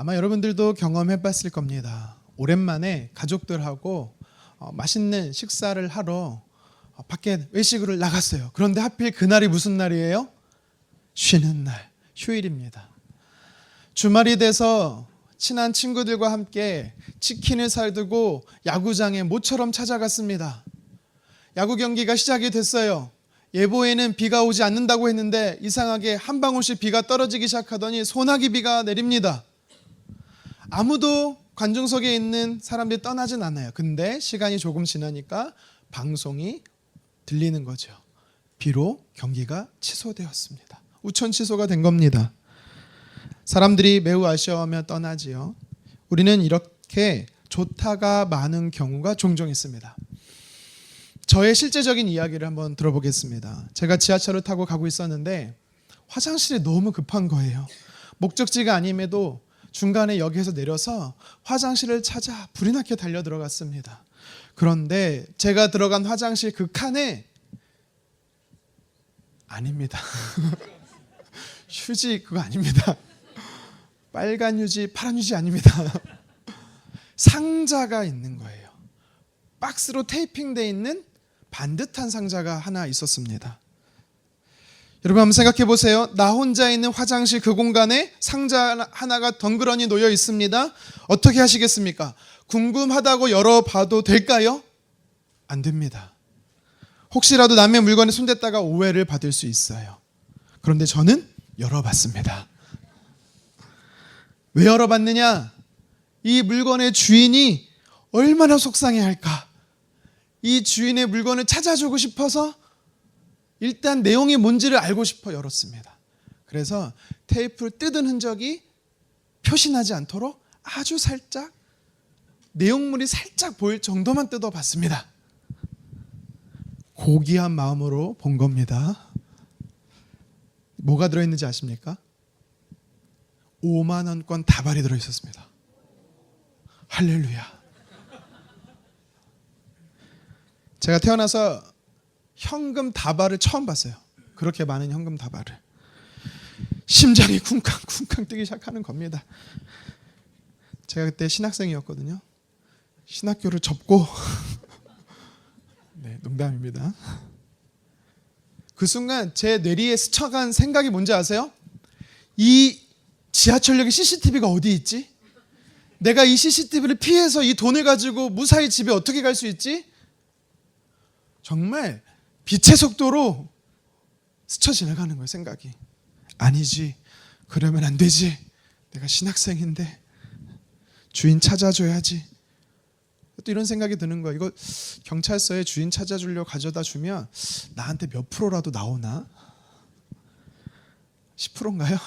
아마 여러분들도 경험해 봤을 겁니다. 오랜만에 가족들하고 맛있는 식사를 하러 밖에 외식을 나갔어요. 그런데 하필 그날이 무슨 날이에요? 쉬는 날, 휴일입니다. 주말이 돼서 친한 친구들과 함께 치킨을 사두고 야구장에 모처럼 찾아갔습니다. 야구 경기가 시작이 됐어요. 예보에는 비가 오지 않는다고 했는데 이상하게 한 방울씩 비가 떨어지기 시작하더니 소나기 비가 내립니다. 아무도 관중석에 있는 사람들이 떠나진 않아요. 근데 시간이 조금 지나니까 방송이 들리는 거죠. 비로 경기가 취소되었습니다. 우천 취소가 된 겁니다. 사람들이 매우 아쉬워하며 떠나지요. 우리는 이렇게 조타가 많은 경우가 종종 있습니다. 저의 실제적인 이야기를 한번 들어보겠습니다. 제가 지하철을 타고 가고 있었는데 화장실이 너무 급한 거예요. 목적지가 아님에도 중간에 역에서 내려서 화장실을 찾아 불이 나게 달려 들어갔습니다. 그런데 제가 들어간 화장실 그 칸에 아닙니다. 휴지 그거 아닙니다. 빨간 휴지, 파란 휴지 아닙니다. 상자가 있는 거예요. 박스로 테이핑되어 있는 반듯한 상자가 하나 있었습니다. 여러분 한번 생각해 보세요. 나 혼자 있는 화장실 그 공간에 상자 하나가 덩그러니 놓여 있습니다. 어떻게 하시겠습니까? 궁금하다고 열어봐도 될까요? 안 됩니다. 혹시라도 남의 물건에 손댔다가 오해를 받을 수 있어요. 그런데 저는 열어봤습니다. 왜 열어봤느냐? 이 물건의 주인이 얼마나 속상해할까? 이 주인의 물건을 찾아주고 싶어서 일단 내용이 뭔지를 알고 싶어 열었습니다. 그래서 테이프를 뜯은 흔적이 표시나지 않도록 아주 살짝 내용물이 살짝 보일 정도만 뜯어봤습니다. 고귀한 마음으로 본 겁니다. 뭐가 들어있는지 아십니까? 5만 원권 다발이 들어있었습니다. 할렐루야. 제가 태어나서 현금 다발을 처음 봤어요. 그렇게 많은 현금 다발을. 심장이 쿵쾅쿵쾅 뛰기 시작하는 겁니다. 제가 그때 신학생이었거든요. 신학교를 접고 네, 농담입니다. 그 순간 제 뇌리에 스쳐간 생각이 뭔지 아세요? 이 지하철역에 CCTV가 어디 있지? 내가 이 CCTV를 피해서 이 돈을 가지고 무사히 집에 어떻게 갈 수 있지? 정말 빛의 속도로 스쳐 지나가는 거예요. 생각이. 아니지. 그러면 안 되지. 내가 신학생인데 주인 찾아줘야지. 또 이런 생각이 드는 거예요. 이거 경찰서에 주인 찾아주려고 가져다 주면 나한테 몇 프로라도 나오나? 10%인가요?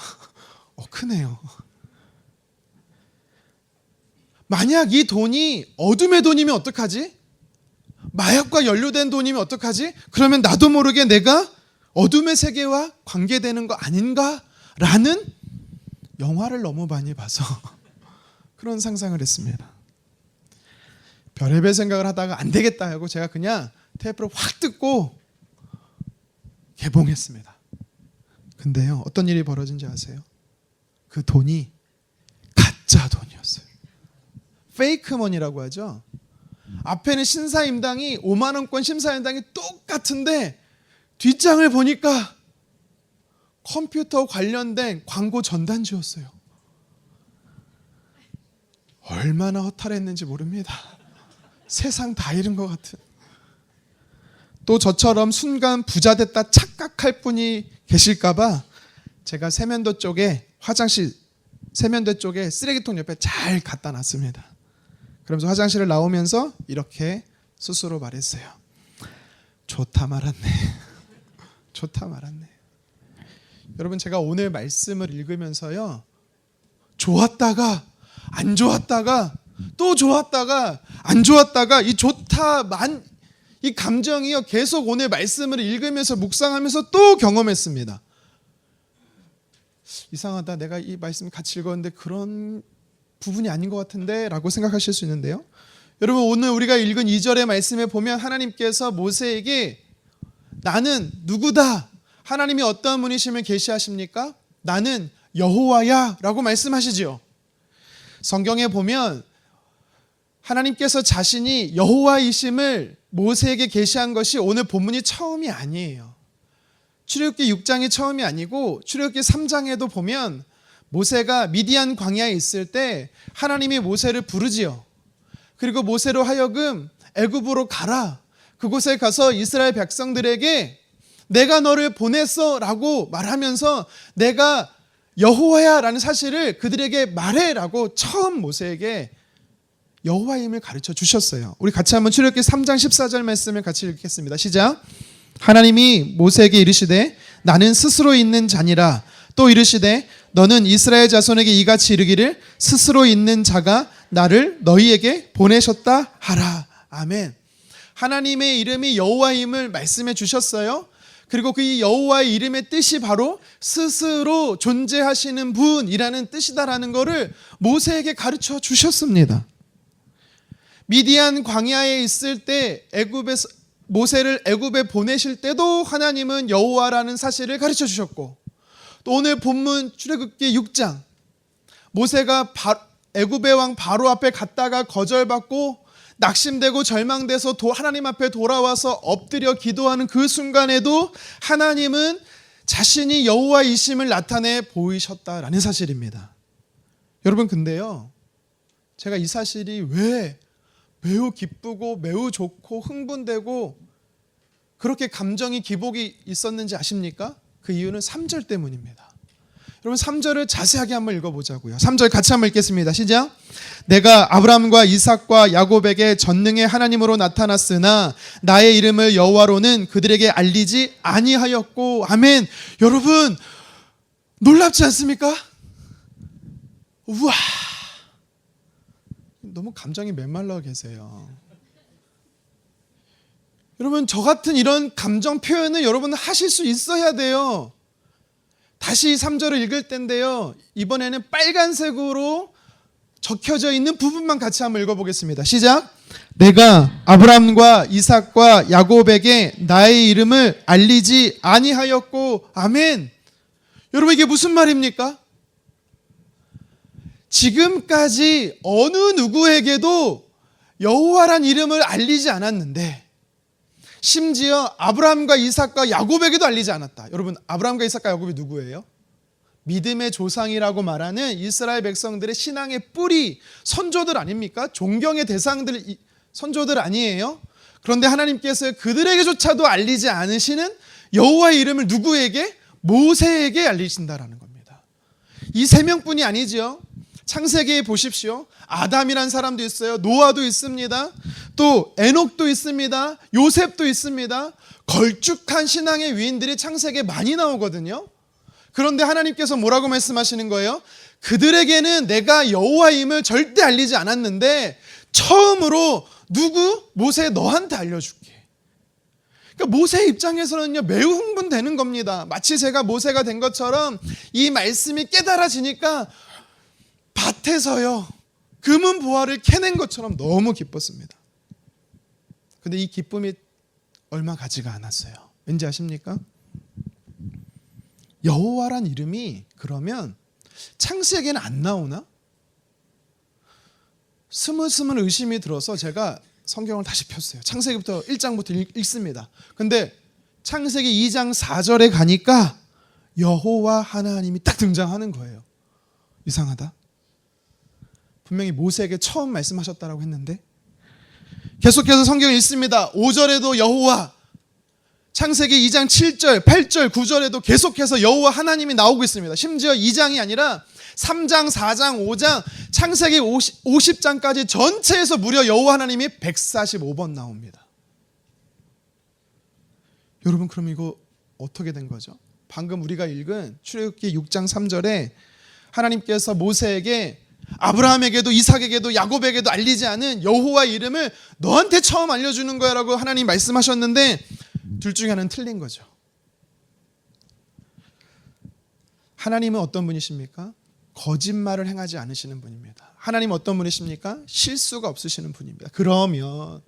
크네요. 만약 이 돈이 어둠의 돈이면 어떡하지? 마약과 연루된 돈이면 어떡하지? 그러면 나도 모르게 내가 어둠의 세계와 관계되는 거 아닌가? 라는 영화를 너무 많이 봐서 그런 상상을 했습니다. 별의별 생각을 하다가 안 되겠다 하고 제가 그냥 테이프를 확 뜯고 개봉했습니다. 근데요, 어떤 일이 벌어진지 아세요? 그 돈이 가짜 돈이었어요. 페이크 머니라고 하죠. 앞에는 심사임당이 5만 원권 심사임당이 똑같은데 뒷장을 보니까 컴퓨터 관련된 광고 전단지였어요. 얼마나 허탈했는지 모릅니다. 세상 다 잃은 것 같은. 또 저처럼 순간 부자 됐다 착각할 분이 계실까 봐 제가 세면도 쪽에 화장실 세면대 쪽에 쓰레기통 옆에 잘 갖다 놨습니다. 그러면서 화장실을 나오면서 이렇게 스스로 말했어요. 좋다 말았네. 좋다 말았네. 여러분 제가 오늘 말씀을 읽으면서요. 좋았다가 안 좋았다가 또 좋았다가 안 좋았다가 이 이 감정이요. 계속 오늘 말씀을 읽으면서 묵상하면서 또 경험했습니다. 이상하다. 내가 이 말씀 같이 읽었는데 그런 부분이 아닌 것 같은데 라고 생각하실 수 있는데요. 여러분 오늘 우리가 읽은 2절의 말씀에 보면 하나님께서 모세에게 나는 누구다? 하나님이 어떤 분이심을 계시하십니까? 나는 여호와야 라고 말씀하시지요. 성경에 보면 하나님께서 자신이 여호와이심을 모세에게 계시한 것이 오늘 본문이 처음이 아니에요. 출애굽기 6장이 처음이 아니고 출애굽기 3장에도 보면 모세가 미디안 광야에 있을 때 하나님이 모세를 부르지요. 그리고 모세로 하여금 애굽으로 가라. 그곳에 가서 이스라엘 백성들에게 내가 너를 보냈어 라고 말하면서 내가 여호와야 라는 사실을 그들에게 말해라고 처음 모세에게 여호와임을 가르쳐 주셨어요. 우리 같이 한번 출애굽기 3장 14절 말씀을 같이 읽겠습니다. 시작. 하나님이 모세에게 이르시되 나는 스스로 있는 자니라. 또 이르시되 너는 이스라엘 자손에게 이같이 이르기를 스스로 있는 자가 나를 너희에게 보내셨다 하라. 아멘. 하나님의 이름이 여호와임을 말씀해 주셨어요. 그리고 그 여호와의 이름의 뜻이 바로 스스로 존재하시는 분이라는 뜻이다라는 것을 모세에게 가르쳐 주셨습니다. 미디안 광야에 있을 때 모세를 애굽에 보내실 때도 하나님은 여호와라는 사실을 가르쳐 주셨고, 또 오늘 본문 출애굽기 6장 모세가 애굽의 왕 바로 앞에 갔다가 거절받고 낙심되고 절망돼서 하나님 앞에 돌아와서 엎드려 기도하는 그 순간에도 하나님은 자신이 여호와이심을 나타내 보이셨다라는 사실입니다. 여러분, 근데요, 제가 이 사실이 왜 매우 기쁘고 매우 좋고 흥분되고 그렇게 감정이 기복이 있었는지 아십니까? 그 이유는 3절 때문입니다. 여러분, 3절을 자세하게 한번 읽어보자고요. 3절 같이 한번 읽겠습니다. 시작. 내가 아브라함과 이삭과 야곱에게 전능의 하나님으로 나타났으나 나의 이름을 여호와로는 그들에게 알리지 아니하였고. 아멘. 여러분, 놀랍지 않습니까? 우와, 너무 감정이 메말라 계세요. 여러분, 저 같은 이런 감정 표현을 여러분 하실 수 있어야 돼요. 다시 3절을 읽을 텐데요, 이번에는 빨간색으로 적혀져 있는 부분만 같이 한번 읽어보겠습니다. 시작. 내가 아브라함과 이삭과 야곱에게 나의 이름을 알리지 아니하였고. 아멘. 여러분, 이게 무슨 말입니까? 지금까지 어느 누구에게도 여호와란 이름을 알리지 않았는데, 심지어 아브라함과 이삭과 야곱에게도 알리지 않았다. 여러분, 아브라함과 이삭과 야곱이 누구예요? 믿음의 조상이라고 말하는 이스라엘 백성들의 신앙의 뿌리, 선조들 아닙니까? 존경의 대상들, 선조들 아니에요? 그런데 하나님께서 그들에게조차도 알리지 않으시는 여호와의 이름을 누구에게? 모세에게 알리신다라는 겁니다. 이 세 명뿐이 아니죠. 창세기에 보십시오. 아담이란 사람도 있어요. 노아도 있습니다. 또 에녹도 있습니다. 요셉도 있습니다. 걸쭉한 신앙의 위인들이 창세기에 많이 나오거든요. 그런데 하나님께서 뭐라고 말씀하시는 거예요? 그들에게는 내가 여호와임을 절대 알리지 않았는데 처음으로 누구? 모세, 너한테 알려줄게. 그러니까 모세의 입장에서는요, 매우 흥분되는 겁니다. 마치 제가 모세가 된 것처럼 이 말씀이 깨달아지니까 밭에서요, 금은 보화를 캐낸 것처럼 너무 기뻤습니다. 근데 이 기쁨이 얼마 가지가 않았어요. 왠지 아십니까? 여호와란 이름이 그러면 창세기에는 안 나오나? 스물스물 의심이 들어서 제가 성경을 다시 폈어요. 창세기부터 1장부터 읽습니다. 근데 창세기 2장 4절에 가니까 여호와 하나님이 딱 등장하는 거예요. 이상하다. 분명히 모세에게 처음 말씀하셨다라고 했는데 계속해서 성경을 읽습니다. 5절에도 여호와, 창세기 2장 7절, 8절, 9절에도 계속해서 여호와 하나님이 나오고 있습니다. 심지어 2장이 아니라 3장, 4장, 5장, 창세기 50장까지 전체에서 무려 여호와 하나님이 145번 나옵니다. 여러분, 그럼 이거 어떻게 된 거죠? 방금 우리가 읽은 출애굽기 6장 3절에 하나님께서 모세에게 아브라함에게도 이삭에게도 야곱에게도 알리지 않은 여호와의 이름을 너한테 처음 알려주는 거야 라고 하나님 말씀하셨는데 둘 중에 하나는 틀린 거죠. 하나님은 어떤 분이십니까? 거짓말을 행하지 않으시는 분입니다. 하나님은 어떤 분이십니까? 실수가 없으시는 분입니다. 그러면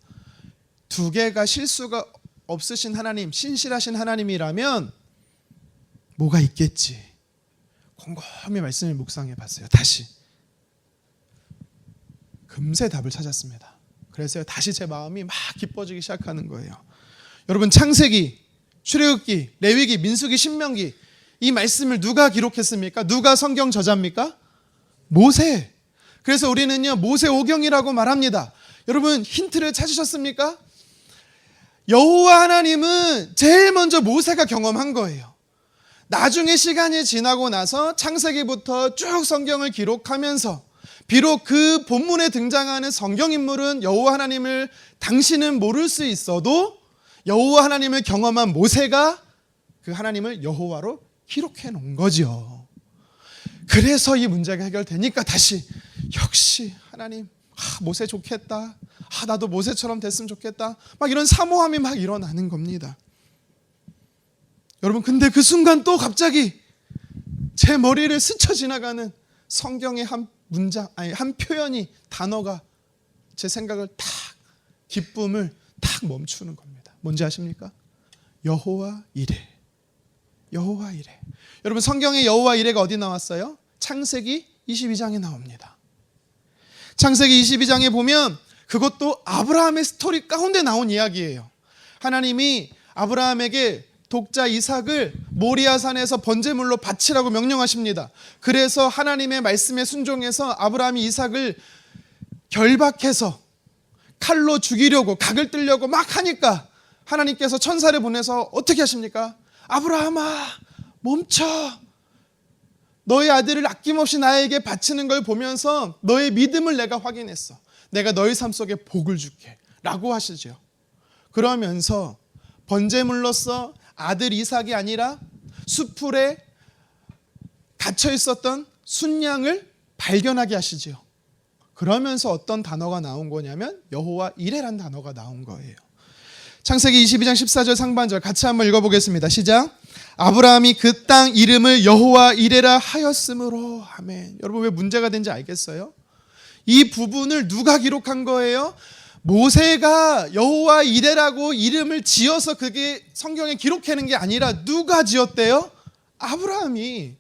두 개가 실수가 없으신 하나님, 신실하신 하나님이라면 뭐가 있겠지? 곰곰이 말씀을 묵상해 봤어요. 다시 금세 답을 찾았습니다. 그래서 다시 제 마음이 막 기뻐지기 시작하는 거예요. 여러분, 창세기, 출애굽기, 레위기, 민수기, 신명기, 이 말씀을 누가 기록했습니까? 누가 성경 저자입니까? 모세. 그래서 우리는요, 모세오경이라고 말합니다. 여러분, 힌트를 찾으셨습니까? 여호와 하나님은 제일 먼저 모세가 경험한 거예요. 나중에 시간이 지나고 나서 창세기부터 쭉 성경을 기록하면서 비록 그 본문에 등장하는 성경인물은 여호와 하나님을 당신은 모를 수 있어도 여호와 하나님을 경험한 모세가 그 하나님을 여호와로 기록해 놓은 거죠. 그래서 이 문제가 해결되니까 다시 역시 하나님, 모세 좋겠다. 나도 모세처럼 됐으면 좋겠다. 막 이런 사모함이 막 일어나는 겁니다. 여러분, 근데 그 순간 또 갑자기 제 머리를 스쳐 지나가는 성경의 한 문장, 한 표현이, 단어가 제 생각을 탁, 기쁨을 탁 멈추는 겁니다. 뭔지 아십니까? 여호와 이레. 여호와 이레. 여러분, 성경에 여호와 이레가 어디 나왔어요? 창세기 22장에 나옵니다. 창세기 22장에 보면 그것도 아브라함의 스토리 가운데 나온 이야기예요. 하나님이 아브라함에게 독자 이삭을 모리아산에서 번제물로 바치라고 명령하십니다. 그래서 하나님의 말씀에 순종해서 아브라함이 이삭을 결박해서 칼로 죽이려고, 각을 뜰려고 막 하니까 하나님께서 천사를 보내서 어떻게 하십니까? 아브라함아, 멈춰. 너의 아들을 아낌없이 나에게 바치는 걸 보면서 너의 믿음을 내가 확인했어. 내가 너의 삶 속에 복을 줄게 라고 하시죠. 그러면서 번제물로서 아들 이삭이 아니라 수풀에 갇혀 있었던 순양을 발견하게 하시죠. 그러면서 어떤 단어가 나온 거냐면 여호와 이레란 단어가 나온 거예요. 창세기 22장 14절 상반절 같이 한번 읽어보겠습니다. 시작. 아브라함이 그 땅 이름을 여호와 이레라 하였으므로. 아멘. 여러분, 왜 문제가 된지 알겠어요? 이 부분을 누가 기록한 거예요? 모세가 여호와 이레라고 이름을 지어서 그게 성경에 기록하는 게 아니라 누가 지었대요? 아브라함이.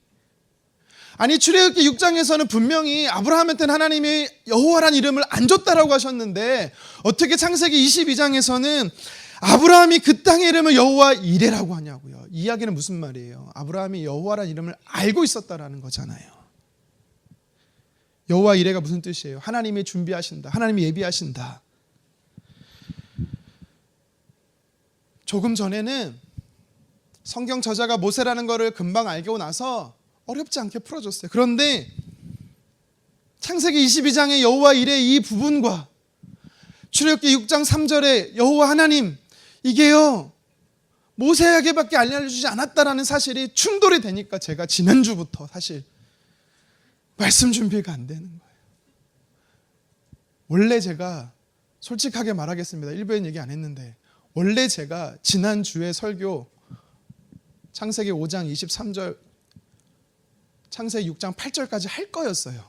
아니, 출애굽기 6장에서는 분명히 아브라함한테는 하나님이 여호와란 이름을 안 줬다라고 하셨는데 어떻게 창세기 22장에서는 아브라함이 그 땅의 이름을 여호와 이레라고 하냐고요. 이 이야기는 무슨 말이에요? 아브라함이 여호와란 이름을 알고 있었다라는 거잖아요. 여호와 이레가 무슨 뜻이에요? 하나님이 준비하신다. 하나님이 예비하신다. 조금 전에는 성경 저자가 모세라는 거를 금방 알고 나서 어렵지 않게 풀어줬어요. 그런데 창세기 22장의 여호와 이레의 이 부분과 출애굽기 6장 3절에 여호와 하나님, 이게요 모세에게밖에 알려주지 않았다라는 사실이 충돌이 되니까 제가 지난주부터 사실 말씀 준비가 안 되는 거예요. 원래 제가 솔직하게 말하겠습니다. 일부엔 얘기 안 했는데 원래 제가 지난주에 설교 창세기 5장 23절 창세기 6장 8절까지 할 거였어요.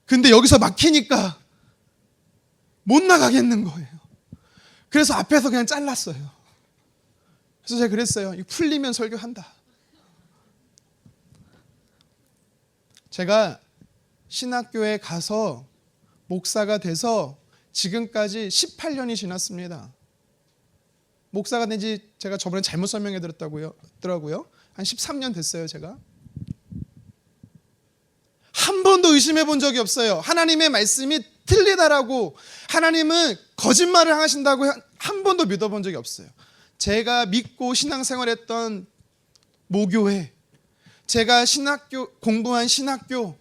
근데 여기서 막히니까 못 나가겠는 거예요. 그래서 앞에서 그냥 잘랐어요. 그래서 제가 그랬어요. 이거 풀리면 설교한다. 제가 신학교에 가서 목사가 돼서 지금까지 18년이 지났습니다. 목사가 된 지 제가 저번에 잘못 설명해 드렸더라고요. 한 13년 됐어요, 제가. 한 번도 의심해 본 적이 없어요. 하나님의 말씀이 틀리다라고, 하나님은 거짓말을 하신다고 한 번도 믿어본 적이 없어요. 제가 믿고 신앙생활했던 모교회, 제가 신학교 공부한 신학교,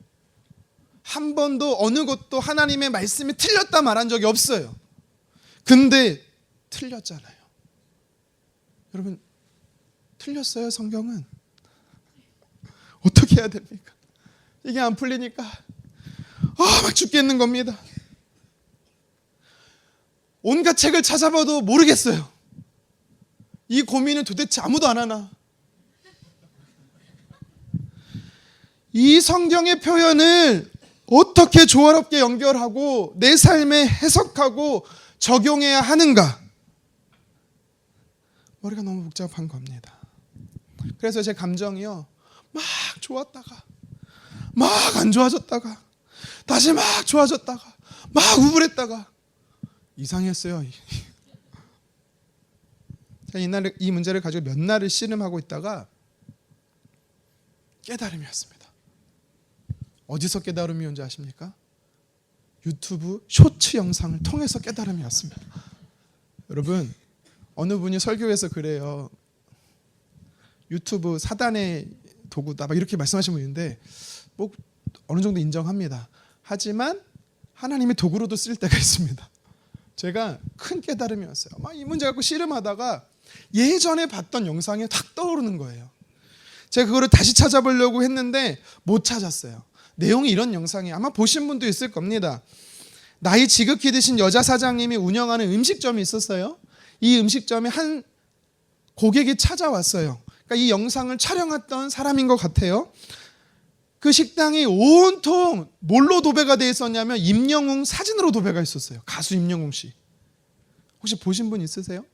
한 번도 어느 곳도 하나님의 말씀이 틀렸다 말한 적이 없어요. 근데 틀렸잖아요. 여러분, 틀렸어요, 성경은. 어떻게 해야 됩니까? 이게 안 풀리니까 막 죽겠는 겁니다. 온갖 책을 찾아봐도 모르겠어요. 이 고민은 도대체 아무도 안 하나. 이 성경의 표현을 어떻게 조화롭게 연결하고 내 삶에 해석하고 적용해야 하는가? 머리가 너무 복잡한 겁니다. 그래서 제 감정이요, 막 좋았다가 막 안 좋아졌다가 다시 막 좋아졌다가 막 우울했다가 이상했어요. 이날 이 문제를 가지고 몇 날을 씨름하고 있다가 깨달음이 왔습니다. 어디서 깨달음이 온지 아십니까? 유튜브 쇼츠 영상을 통해서 깨달음이 왔습니다. 여러분, 어느 분이 설교에서 그래요. 유튜브 사단의 도구다 막 이렇게 말씀하신 분인데 뭐 어느 정도 인정합니다. 하지만 하나님의 도구로도 쓸 때가 있습니다. 제가 큰 깨달음이 왔어요. 막 이 문제 갖고 씨름하다가 예전에 봤던 영상이 탁 떠오르는 거예요. 제가 그거를 다시 찾아보려고 했는데 못 찾았어요. 내용이 이런 영상이 아마 보신 분도 있을 겁니다. 나이 지극히 드신 여자 사장님이 운영하는 음식점이 있었어요. 이 음식점에 한 고객이 찾아왔어요. 그러니까 이 영상을 촬영했던 사람인 것 같아요. 그 식당이 온통 뭘로 도배가 돼 있었냐면 임영웅 사진으로 도배가 있었어요. 가수 임영웅 씨. 혹시 보신 분 있으세요?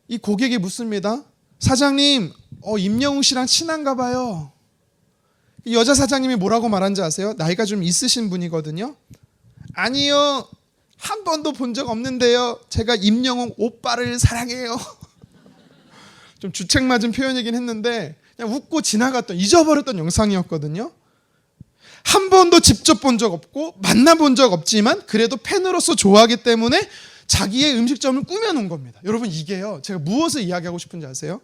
이 고객이 묻습니다. 사장님, 임영웅 씨랑 친한가 봐요. 여자 사장님이 뭐라고 말한지 아세요? 나이가 좀 있으신 분이거든요. 아니요, 한 번도 본 적 없는데요. 제가 임영웅 오빠를 사랑해요. 좀 주책맞은 표현이긴 했는데 그냥 웃고 지나갔던, 잊어버렸던 영상이었거든요. 한 번도 직접 본 적 없고 만나본 적 없지만 그래도 팬으로서 좋아하기 때문에 자기의 음식점을 꾸며놓은 겁니다. 여러분, 이게요, 제가 무엇을 이야기하고 싶은지 아세요?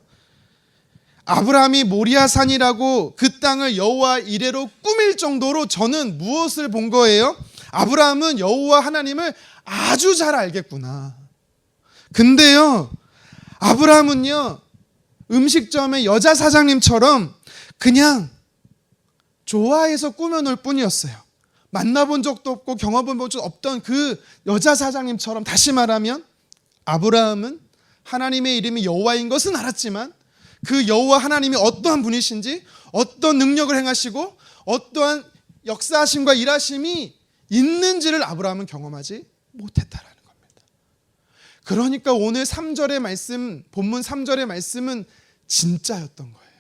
아브라함이 모리아산이라고 그 땅을 여호와 이레로 꾸밀 정도로 저는 무엇을 본 거예요? 아브라함은 여호와 하나님을 아주 잘 알겠구나. 근데요, 아브라함은요, 음식점의 여자 사장님처럼 그냥 좋아해서 꾸며놓을 뿐이었어요. 만나본 적도 없고 경험해본 적도 없던 그 여자 사장님처럼, 다시 말하면 아브라함은 하나님의 이름이 여호와인 것은 알았지만 그 여호와 하나님이 어떠한 분이신지, 어떤 능력을 행하시고 어떠한 역사하심과 일하심이 있는지를 아브라함은 경험하지 못했다라는 겁니다. 그러니까 오늘 3절의 말씀, 본문 3절의 말씀은 진짜였던 거예요.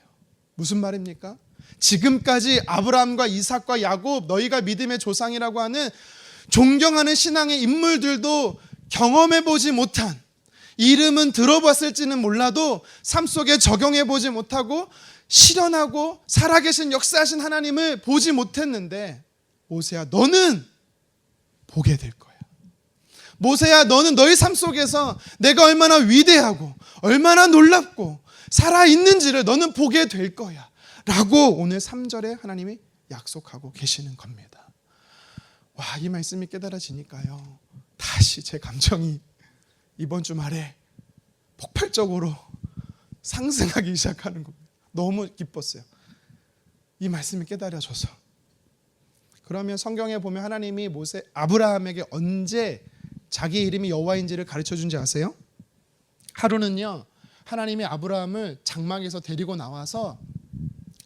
무슨 말입니까? 지금까지 아브라함과 이삭과 야곱, 너희가 믿음의 조상이라고 하는 존경하는 신앙의 인물들도 경험해보지 못한, 이름은 들어봤을지는 몰라도 삶 속에 적용해보지 못하고 실현하고 살아계신 역사하신 하나님을 보지 못했는데, 모세야, 너는 보게 될 거야. 모세야, 너는 너희 삶 속에서 내가 얼마나 위대하고 얼마나 놀랍고 살아있는지를 너는 보게 될 거야 라고 오늘 3절에 하나님이 약속하고 계시는 겁니다. 와, 이 말씀이 깨달아지니까요, 다시 제 감정이 이번 주말에 폭발적으로 상승하기 시작하는 겁니다. 너무 기뻤어요. 이 말씀이 깨달아져서. 그러면 성경에 보면 하나님이 아브라함에게 언제 자기 이름이 여호와인지를 가르쳐준지 아세요? 하루는요, 하나님이 아브라함을 장막에서 데리고 나와서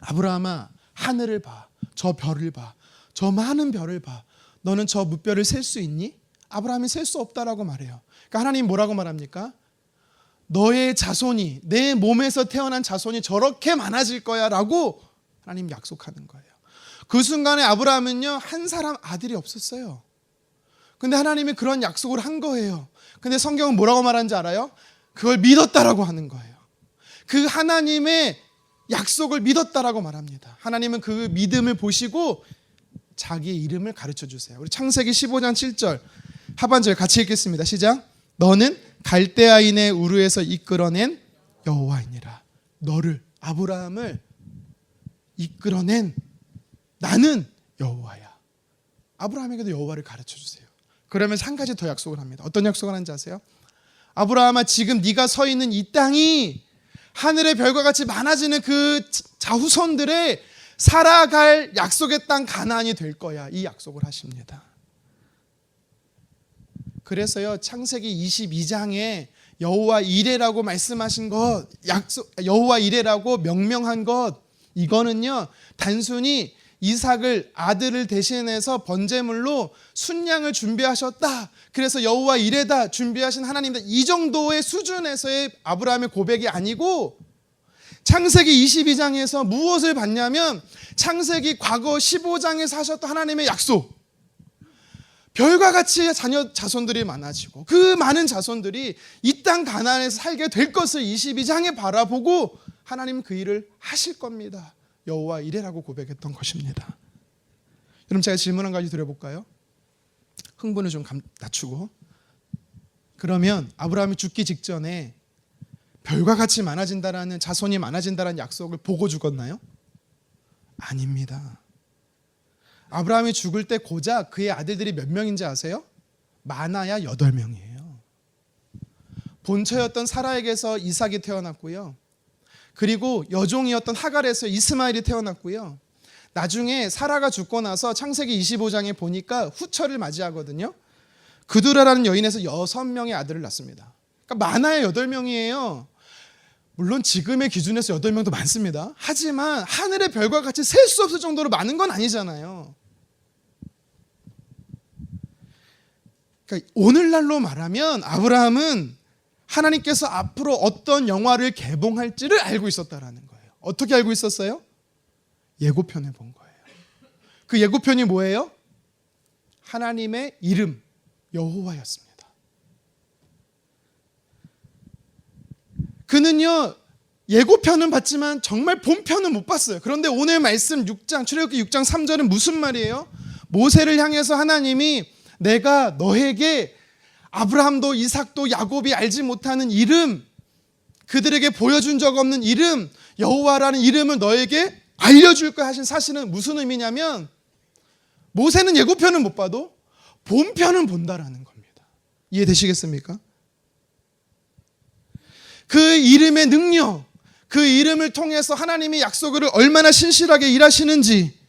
아브라함아, 하늘을 봐, 저 별을 봐, 저 많은 별을 봐. 너는 저 무별을 셀 수 있니? 아브라함이 셀 수 없다라고 말해요. 그러니까 하나님 뭐라고 말합니까? 너의 자손이, 내 몸에서 태어난 자손이 저렇게 많아질 거야 라고 하나님 약속하는 거예요. 그 순간에 아브라함은요, 한 사람 아들이 없었어요. 근데 하나님이 그런 약속을 한 거예요. 근데 성경은 뭐라고 말하는지 알아요? 그걸 믿었다라고 하는 거예요. 그 하나님의 약속을 믿었다라고 말합니다. 하나님은 그 믿음을 보시고 자기의 이름을 가르쳐 주세요. 우리 창세기 15장 7절 하반절 같이 읽겠습니다. 시작. 너는 갈대아인의 우르에서 이끌어낸 여호와이니라. 너를, 아브라함을 이끌어낸 나는 여호와야. 아브라함에게도 여호와를 가르쳐 주세요. 그러면서 한 가지 더 약속을 합니다. 어떤 약속을 하는지 아세요? 아브라함아, 지금 네가 서 있는 이 땅이 하늘의 별과 같이 많아지는 그 자후손들의 살아갈 약속의 땅 가나안이 될 거야. 이 약속을 하십니다. 그래서요, 창세기 22장에 여호와 이레라고 말씀하신 것, 여호와 이레라고 명명한 것, 이거는요, 단순히 이삭을, 아들을 대신해서 번제물로 순양을 준비하셨다, 그래서 여호와 이레다 준비하신 하나님다, 이 정도의 수준에서의 아브라함의 고백이 아니고 창세기 22장에서 무엇을 봤냐면 창세기 과거 15장에서 하셨던 하나님의 약속, 별과 같이 자손들이 많아지고 그 많은 자손들이 이 땅 가나안에서 살게 될 것을 22장에 바라보고 하나님 그 일을 하실 겁니다. 여호와 이레라고 고백했던 것입니다. 여러분, 제가 질문 한 가지 드려볼까요? 흥분을 좀 낮추고. 그러면 아브라함이 죽기 직전에 별과 같이 많아진다라는, 자손이 많아진다라는 약속을 보고 죽었나요? 아닙니다. 아브라함이 죽을 때 고작 그의 아들들이 몇 명인지 아세요? 많아야 8명이에요. 본처였던 사라에게서 이삭이 태어났고요. 그리고 여종이었던 하갈에서 이스마엘이 태어났고요. 나중에 사라가 죽고 나서 창세기 25장에 보니까 후처를 맞이하거든요. 그두라라는 여인에서 6명의 아들을 낳습니다. 그러니까 많아야 8명이에요. 물론 지금의 기준에서 8명도 많습니다. 하지만 하늘의 별과 같이 셀 수 없을 정도로 많은 건 아니잖아요. 그러니까 오늘날로 말하면 아브라함은 하나님께서 앞으로 어떤 영화를 개봉할지를 알고 있었다라는 거예요. 어떻게 알고 있었어요? 예고편을 본 거예요. 그 예고편이 뭐예요? 하나님의 이름 여호와였습니다. 그는요, 예고편은 봤지만 정말 본편은 못 봤어요. 그런데 오늘 말씀 6장, 출애굽기 6장 3절은 무슨 말이에요? 모세를 향해서 하나님이 내가 너에게 아브라함도 이삭도 야곱이 알지 못하는 이름, 그들에게 보여준 적 없는 이름, 여호와라는 이름을 너에게 알려줄 거야 하신 사실은 무슨 의미냐면, 모세는 예고편은 못 봐도 본편은 본다라는 겁니다. 이해되시겠습니까? 그 이름의 능력, 그 이름을 통해서 하나님이 약속을 얼마나 신실하게 일하시는지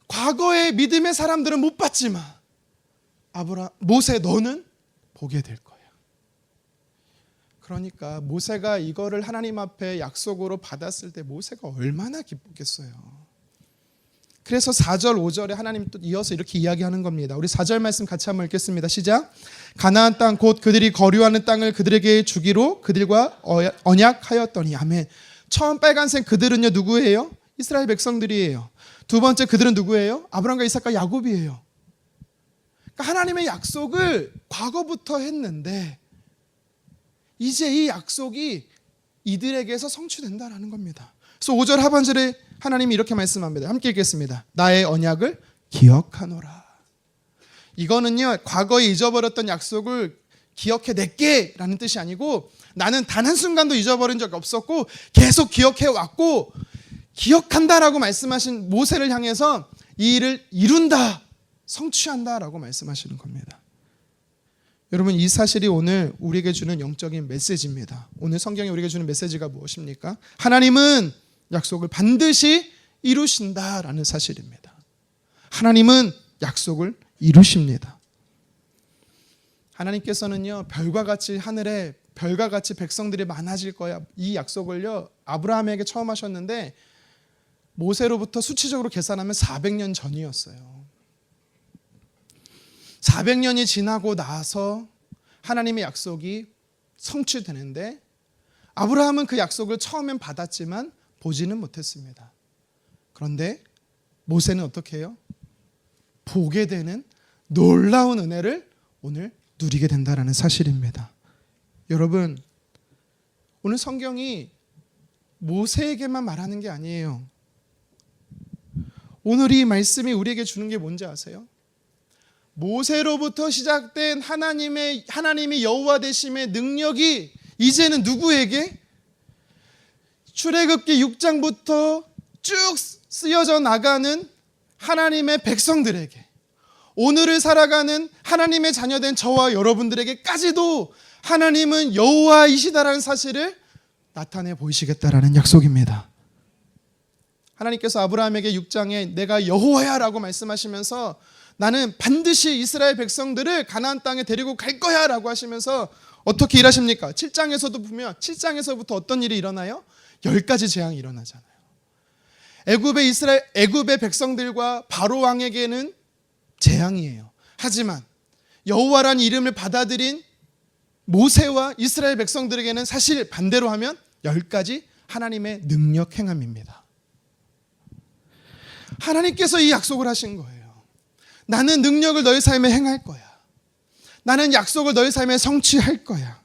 과거의 믿음의 사람들은 못 봤지만 모세 너는 보게 될 거야. 그러니까 모세가 이거를 하나님 앞에 약속으로 받았을 때 모세가 얼마나 기뻤겠어요. 그래서 4절 5절에 하나님 또 이어서 이렇게 이야기하는 겁니다. 우리 4절 말씀 같이 한번 읽겠습니다. 시작. 가나안 땅 곧 그들이 거류하는 땅을 그들에게 주기로 그들과 언약하였더니. 아멘. 처음 빨간색 그들은요 누구예요? 이스라엘 백성들이에요. 두 번째 그들은 누구예요? 아브라함과 이삭과 야곱이에요. 그러니까 하나님의 약속을 과거부터 했는데 이제 이 약속이 이들에게서 성취된다라는 겁니다. 그래서 5절 하반절에 하나님이 이렇게 말씀합니다. 함께 읽겠습니다. 나의 언약을 기억하노라. 이거는요, 과거에 잊어버렸던 약속을 기억해낼게 라는 뜻이 아니고, 나는 단 한순간도 잊어버린 적 없었고 계속 기억해왔고 기억한다라고 말씀하신 모세를 향해서 이 일을 이룬다, 성취한다라고 말씀하시는 겁니다. 여러분, 이 사실이 오늘 우리에게 주는 영적인 메시지입니다. 오늘 성경이 우리에게 주는 메시지가 무엇입니까? 하나님은 약속을 반드시 이루신다라는 사실입니다. 하나님은 약속을 이루십니다. 하나님께서는요, 별과 같이 하늘에 별과 같이 백성들이 많아질 거야, 이 약속을요 아브라함에게 처음 하셨는데 모세로부터 수치적으로 계산하면 400년 전이었어요. 400년이 지나고 나서 하나님의 약속이 성취되는데 아브라함은 그 약속을 처음엔 받았지만 보지는 못했습니다. 그런데 모세는 어떻게 해요? 보게 되는 놀라운 은혜를 오늘 누리게 된다는 사실입니다. 여러분, 오늘 성경이 모세에게만 말하는 게 아니에요. 오늘 이 말씀이 우리에게 주는 게 뭔지 아세요? 모세로부터 시작된 하나님이 여호와 되심의 능력이 이제는 누구에게? 출애굽기 6장부터 쭉 쓰여져 나가는 하나님의 백성들에게, 오늘을 살아가는 하나님의 자녀된 저와 여러분들에게까지도 하나님은 여호와이시다라는 사실을 나타내 보이시겠다라는 약속입니다. 하나님께서 아브라함에게 6장에 내가 여호와야 라고 말씀하시면서 나는 반드시 이스라엘 백성들을 가나안 땅에 데리고 갈 거야 라고 하시면서 어떻게 일하십니까? 7장에서도 보면 7장에서부터 어떤 일이 일어나요? 10가지 재앙이 일어나잖아요. 애굽의 백성들과 바로 왕에게는 재앙이에요. 하지만 여호와라는 이름을 받아들인 모세와 이스라엘 백성들에게는 사실 반대로 하면 10가지 하나님의 능력 행함입니다. 하나님께서 이 약속을 하신 거예요. 나는 능력을 너희 삶에 행할 거야. 나는 약속을 너희 삶에 성취할 거야.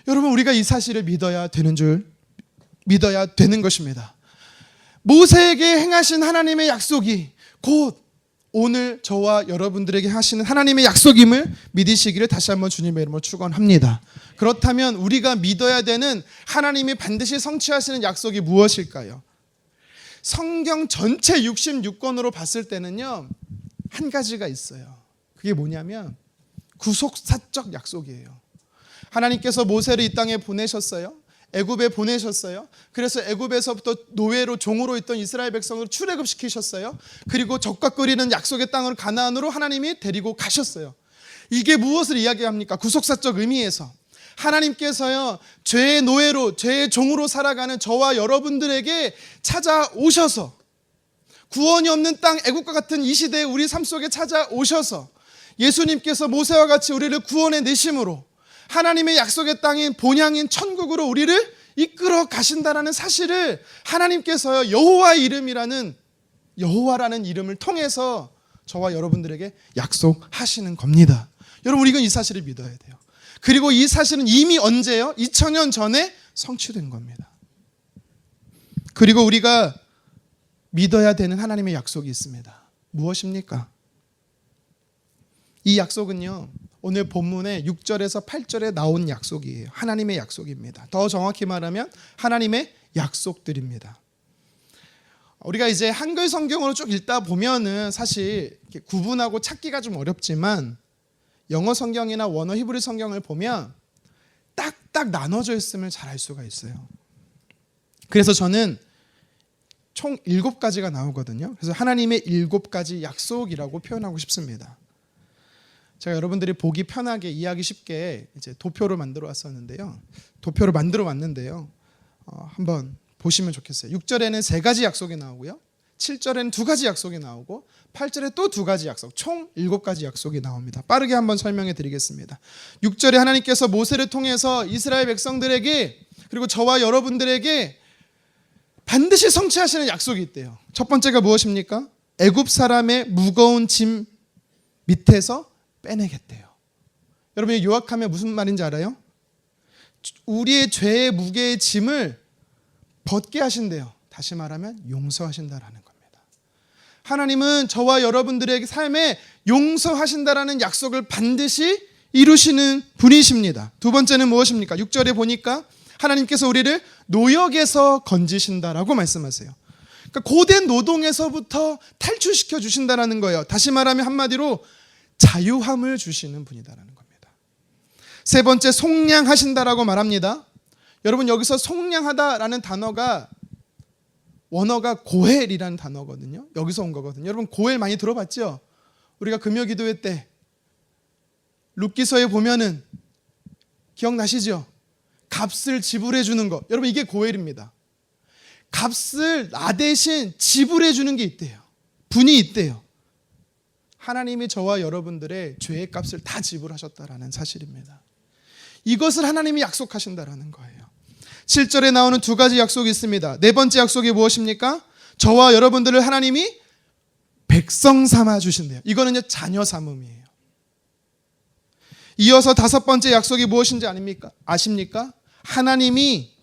여러분, 우리가 이 사실을 믿어야 되는 것입니다. 모세에게 행하신 하나님의 약속이 곧 오늘 저와 여러분들에게 하시는 하나님의 약속임을 믿으시기를 다시 한번 주님의 이름으로 축원합니다. 그렇다면 우리가 믿어야 되는 하나님이 반드시 성취하시는 약속이 무엇일까요? 성경 전체 66권으로 봤을 때는요, 한 가지가 있어요. 그게 뭐냐면 구속사적 약속이에요. 하나님께서 모세를 이 땅에 보내셨어요. 애굽에 보내셨어요. 그래서 애굽에서부터 노예로 종으로 있던 이스라엘 백성을 출애굽시키셨어요. 그리고 적과 끓이는 약속의 땅으로 가나안으로 하나님이 데리고 가셨어요. 이게 무엇을 이야기합니까? 구속사적 의미에서 하나님께서요, 죄의 노예로 죄의 종으로 살아가는 저와 여러분들에게 찾아오셔서 구원이 없는 땅 애굽과 같은 이 시대에 우리 삶 속에 찾아오셔서 예수님께서 모세와 같이 우리를 구원해 내심으로 하나님의 약속의 땅인 본향인 천국으로 우리를 이끌어 가신다라는 사실을 하나님께서요, 여호와라는 이름을 통해서 저와 여러분들에게 약속하시는 겁니다. 여러분, 우리가 이 사실을 믿어야 돼요. 그리고 이 사실은 이미 언제요? 2000년 전에 성취된 겁니다. 그리고 우리가 믿어야 되는 하나님의 약속이 있습니다. 무엇입니까? 이 약속은요, 오늘 본문의 6절에서 8절에 나온 약속이에요. 하나님의 약속입니다. 더 정확히 말하면 하나님의 약속들입니다. 우리가 이제 한글 성경으로 쭉 읽다 보면은 사실 구분하고 찾기가 좀 어렵지만 영어 성경이나 원어 히브리 성경을 보면 딱딱 나눠져 있음을 잘 알 수가 있어요. 그래서 저는 총 7가지가 나오거든요. 그래서 하나님의 7가지 약속이라고 표현하고 싶습니다. 제가 여러분들이 보기 편하게 이해하기 쉽게 이제 도표를 만들어 왔는데요. 한번 보시면 좋겠어요. 6절에는 3가지 약속이 나오고요. 7절에는 2가지 약속이 나오고 8절에 또 2가지 약속, 총 7가지 약속이 나옵니다. 빠르게 한번 설명해 드리겠습니다. 6절에 하나님께서 모세를 통해서 이스라엘 백성들에게 그리고 저와 여러분들에게 반드시 성취하시는 약속이 있대요. 첫 번째가 무엇입니까? 애굽 사람의 무거운 짐 밑에서 빼내겠대요. 여러분, 요약하면 무슨 말인지 알아요? 우리의 죄의 무게의 짐을 벗게 하신대요. 다시 말하면 용서하신다라는 겁니다. 하나님은 저와 여러분들의 삶에 용서하신다라는 약속을 반드시 이루시는 분이십니다. 두 번째는 무엇입니까? 6절에 보니까 하나님께서 우리를 노역에서 건지신다라고 말씀하세요. 그러니까 고된 노동에서부터 탈출시켜 주신다라는 거예요. 다시 말하면 한마디로 자유함을 주시는 분이다라는 겁니다. 세 번째, 속량하신다라고 말합니다. 여러분, 여기서 속량하다라는 단어가 원어가 고헬이라는 단어거든요. 여기서 온 거거든요. 여러분, 고헬 많이 들어봤죠? 우리가 금요기도회 때 룻기서에 보면은 기억나시죠? 값을 지불해 주는 거. 여러분, 이게 고헬입니다. 값을 나 대신 지불해 주는 게 있대요. 분이 있대요. 하나님이 저와 여러분들의 죄의 값을 다 지불하셨다라는 사실입니다. 이것을 하나님이 약속하신다라는 거예요. 7절에 나오는 2가지 약속이 있습니다. 네 번째 약속이 무엇입니까? 저와 여러분들을 하나님이 백성 삼아 주신대요. 이거는요, 자녀 삼음이에요. 이어서 5번째 약속이 무엇인지 아십니까? 하나님이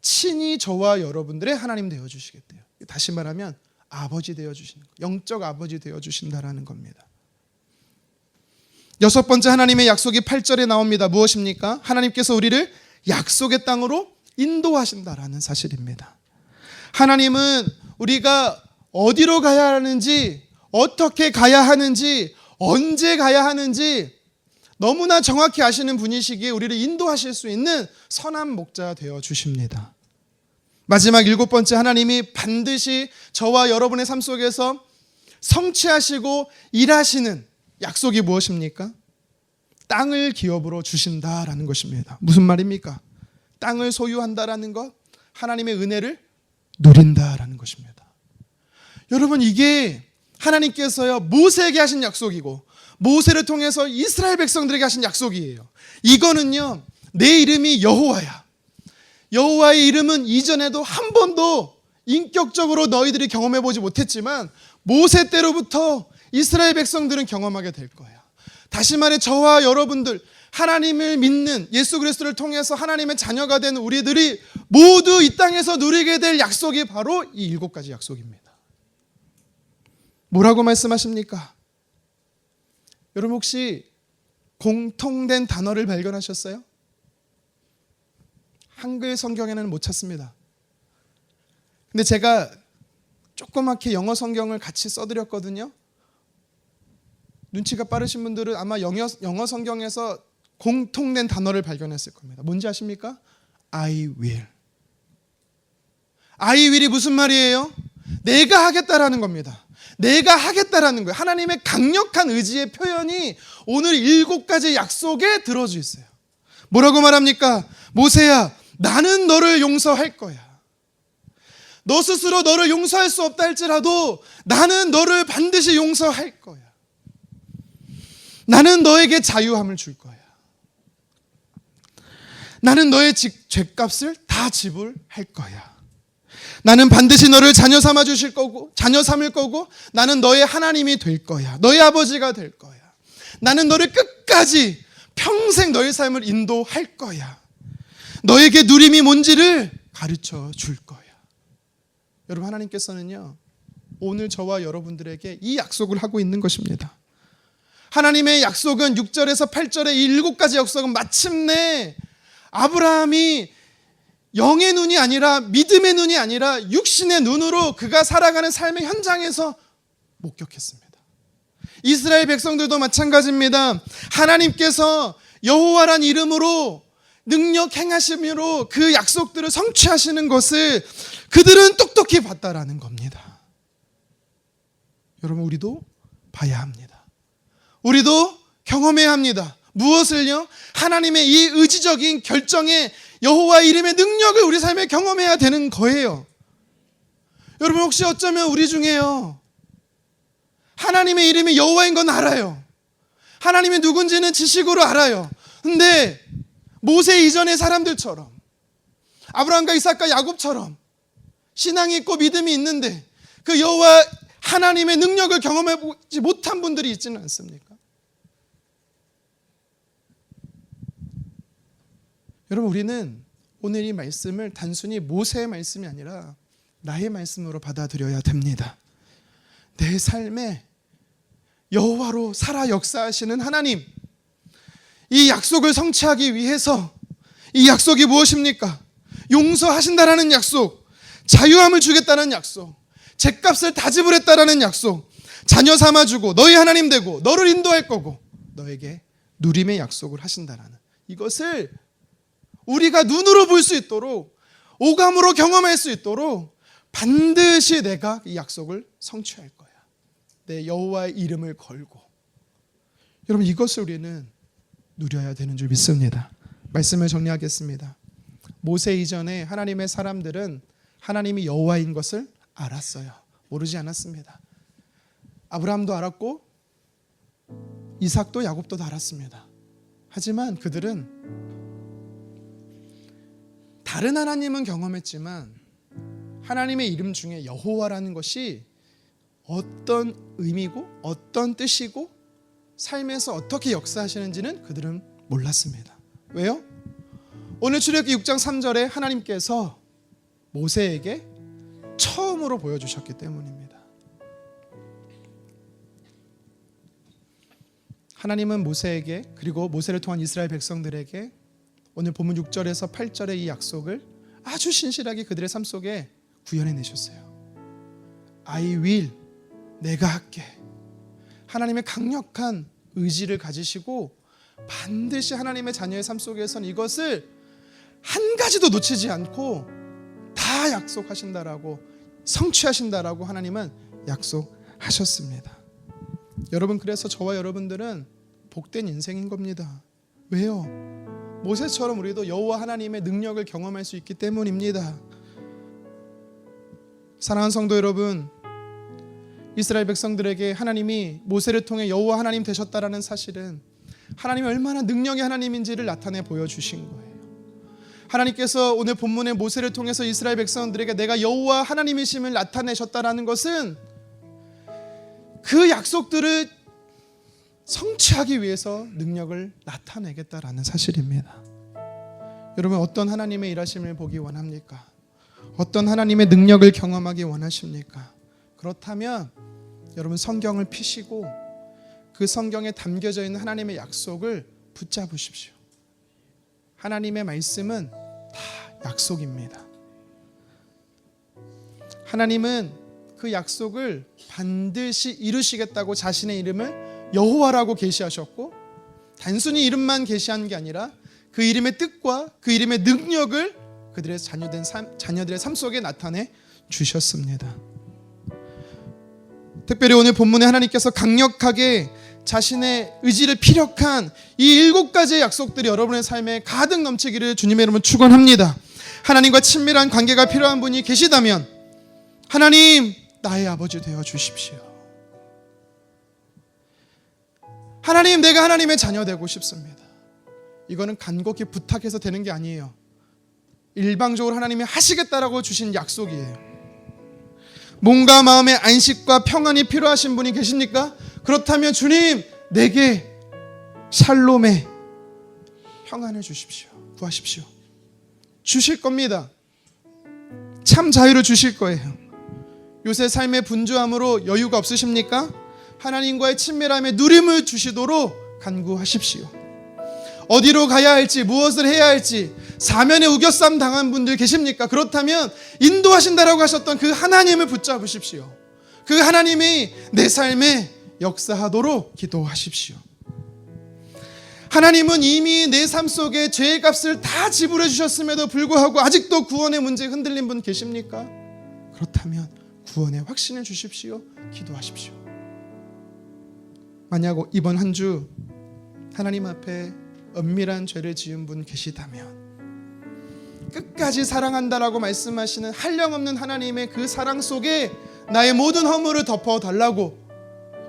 친히 저와 여러분들의 하나님 되어 주시겠대요. 다시 말하면 아버지 되어 주시는 거, 영적 아버지 되어 주신다라는 겁니다. 6번째 하나님의 약속이 8절에 나옵니다. 무엇입니까? 하나님께서 우리를 약속의 땅으로 인도하신다라는 사실입니다. 하나님은 우리가 어디로 가야 하는지, 어떻게 가야 하는지, 언제 가야 하는지 너무나 정확히 아시는 분이시기에 우리를 인도하실 수 있는 선한 목자 되어 주십니다. 마지막 7번째, 하나님이 반드시 저와 여러분의 삶 속에서 성취하시고 일하시는 약속이 무엇입니까? 땅을 기업으로 주신다라는 것입니다. 무슨 말입니까? 땅을 소유한다라는 것, 하나님의 은혜를 누린다라는 것입니다. 여러분, 이게 하나님께서요 모세에게 하신 약속이고 모세를 통해서 이스라엘 백성들에게 하신 약속이에요. 이거는요 내 이름이 여호와야. 여호와의 이름은 이전에도 한 번도 인격적으로 너희들이 경험해 보지 못했지만 모세 때로부터 이스라엘 백성들은 경험하게 될 거야. 다시 말해 저와 여러분들 하나님을 믿는 예수 그리스도를 통해서 하나님의 자녀가 된 우리들이 모두 이 땅에서 누리게 될 약속이 바로 이 7가지 약속입니다. 뭐라고 말씀하십니까? 여러분 혹시 공통된 단어를 발견하셨어요? 한글 성경에는 못 찾습니다. 근데 제가 조그맣게 영어 성경을 같이 써드렸거든요. 눈치가 빠르신 분들은 아마 영어 성경에서 공통된 단어를 발견했을 겁니다. 뭔지 아십니까? I will. I will이 무슨 말이에요? 내가 하겠다라는 겁니다. 내가 하겠다라는 거예요. 하나님의 강력한 의지의 표현이 오늘 7가지 약속에 들어져 있어요. 뭐라고 말합니까? 모세야, 나는 너를 용서할 거야. 너 스스로 너를 용서할 수 없다 할지라도 나는 너를 반드시 용서할 거야. 나는 너에게 자유함을 줄 거야. 나는 너의 죄값을 다 지불할 거야. 나는 반드시 너를 자녀 삼아 주실 거고, 자녀 삼을 거고, 나는 너의 하나님이 될 거야. 너의 아버지가 될 거야. 나는 너를 끝까지 평생 너의 삶을 인도할 거야. 너에게 누림이 뭔지를 가르쳐 줄 거야. 여러분 하나님께서는요 오늘 저와 여러분들에게 이 약속을 하고 있는 것입니다. 하나님의 약속은 6절에서 8절의 이 7가지 약속은 마침내 아브라함이 영의 눈이 아니라 믿음의 눈이 아니라 육신의 눈으로 그가 살아가는 삶의 현장에서 목격했습니다. 이스라엘 백성들도 마찬가지입니다. 하나님께서 여호와란 이름으로 능력 행하심으로 그 약속들을 성취하시는 것을 그들은 똑똑히 봤다라는 겁니다. 여러분 우리도 봐야 합니다. 우리도 경험해야 합니다. 무엇을요? 하나님의 이 의지적인 결정에 여호와의 이름의 능력을 우리 삶에 경험해야 되는 거예요. 여러분 혹시 어쩌면 우리 중에요 하나님의 이름이 여호와인 건 알아요. 하나님이 누군지는 지식으로 알아요. 근데 모세 이전의 사람들처럼 아브라함과 이삭과 야곱처럼 신앙이 있고 믿음이 있는데 그 여호와 하나님의 능력을 경험해 보지 못한 분들이 있지는 않습니까? 여러분 우리는 오늘 이 말씀을 단순히 모세의 말씀이 아니라 나의 말씀으로 받아들여야 됩니다. 내 삶에 여호와로 살아 역사하시는 하나님, 이 약속을 성취하기 위해서 이 약속이 무엇입니까? 용서하신다라는 약속, 자유함을 주겠다는 약속, 죄값을 다 지불했다라는 약속, 자녀 삼아주고 너희 하나님 되고 너를 인도할 거고 너에게 누림의 약속을 하신다라는 이것을 우리가 눈으로 볼 수 있도록 오감으로 경험할 수 있도록 반드시 내가 이 약속을 성취할 거야. 내 여호와의 이름을 걸고. 여러분 이것을 우리는 누려야 되는 줄 믿습니다. 말씀을 정리하겠습니다. 모세 이전에 하나님의 사람들은 하나님이 여호와인 것을 알았어요. 모르지 않았습니다. 아브라함도 알았고 이삭도 야곱도 다 알았습니다. 하지만 그들은 다른 하나님은 경험했지만 하나님의 이름 중에 여호와라는 것이 어떤 의미고 어떤 뜻이고 삶에서 어떻게 역사하시는지는 그들은 몰랐습니다. 왜요? 오늘 출애굽기 6장 3절에 하나님께서 모세에게 처음으로 보여주셨기 때문입니다. 하나님은 모세에게 그리고 모세를 통한 이스라엘 백성들에게 오늘 본문 6절에서 8절의 이 약속을 아주 신실하게 그들의 삶 속에 구현해내셨어요. I will, 내가 할게. 하나님의 강력한 의지를 가지시고 반드시 하나님의 자녀의 삶 속에서는 이것을 한 가지도 놓치지 않고 다 약속하신다라고 성취하신다라고 하나님은 약속하셨습니다. 여러분 그래서 저와 여러분들은 복된 인생인 겁니다. 왜요? 모세처럼 우리도 여호와 하나님의 능력을 경험할 수 있기 때문입니다. 사랑하는 성도 여러분, 이스라엘 백성들에게 하나님이 모세를 통해 여호와 하나님 되셨다라는 사실은 하나님이 얼마나 능력의 하나님인지를 나타내 보여주신 거예요. 하나님께서 오늘 본문의 모세를 통해서 이스라엘 백성들에게 내가 여호와 하나님이심을 나타내셨다라는 것은 그 약속들을 성취하기 위해서 능력을 나타내겠다라는 사실입니다. 여러분, 어떤 하나님의 일하심을 보기 원합니까? 어떤 하나님의 능력을 경험하기 원하십니까? 그렇다면 여러분, 성경을 피시고 그 성경에 담겨져 있는 하나님의 약속을 붙잡으십시오. 하나님의 말씀은 다 약속입니다. 하나님은 그 약속을 반드시 이루시겠다고 자신의 이름을 여호와라고 계시하셨고, 단순히 이름만 계시한 게 아니라 그 이름의 뜻과 그 이름의 능력을 그들의 자녀들의 삶 속에 나타내 주셨습니다. 특별히 오늘 본문에 하나님께서 강력하게 자신의 의지를 피력한 이 7가지의 약속들이 여러분의 삶에 가득 넘치기를 주님의 이름으로 축원합니다. 하나님과 친밀한 관계가 필요한 분이 계시다면 하나님, 나의 아버지 되어 주십시오. 하나님, 내가 하나님의 자녀 되고 싶습니다. 이거는 간곡히 부탁해서 되는 게 아니에요. 일방적으로 하나님이 하시겠다라고 주신 약속이에요. 몸과 마음의 안식과 평안이 필요하신 분이 계십니까? 그렇다면 주님, 내게 샬롬의 평안을 주십시오. 구하십시오. 주실 겁니다. 참 자유를 주실 거예요. 요새 삶의 분주함으로 여유가 없으십니까? 하나님과의 친밀함에 누림을 주시도록 간구하십시오. 어디로 가야 할지, 무엇을 해야 할지 사면에 우겨쌈 당한 분들 계십니까? 그렇다면 인도하신다라고 하셨던 그 하나님을 붙잡으십시오. 그 하나님이 내 삶에 역사하도록 기도하십시오. 하나님은 이미 내 삶 속에 죄의 값을 다 지불해 주셨음에도 불구하고 아직도 구원의 문제에 흔들린 분 계십니까? 그렇다면 구원의 확신을 주십시오. 기도하십시오. 만약 이번 한 주 하나님 앞에 은밀한 죄를 지은 분 계시다면 끝까지 사랑한다라고 말씀하시는 한량없는 하나님의 그 사랑 속에 나의 모든 허물을 덮어달라고,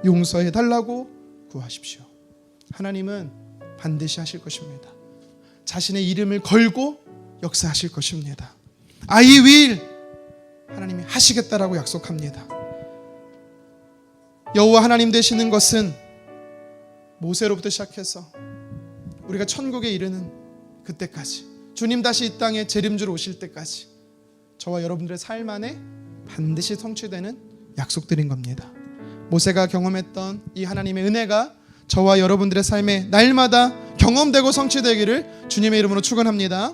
용서해달라고 구하십시오. 하나님은 반드시 하실 것입니다. 자신의 이름을 걸고 역사하실 것입니다. I will, 하나님이 하시겠다라고 약속합니다. 여호와 하나님 되시는 것은 모세로부터 시작해서 우리가 천국에 이르는 그때까지, 주님 다시 이 땅에 재림주로 오실 때까지 저와 여러분들의 삶 안에 반드시 성취되는 약속들인 겁니다. 모세가 경험했던 이 하나님의 은혜가 저와 여러분들의 삶에 날마다 경험되고 성취되기를 주님의 이름으로 축원합니다.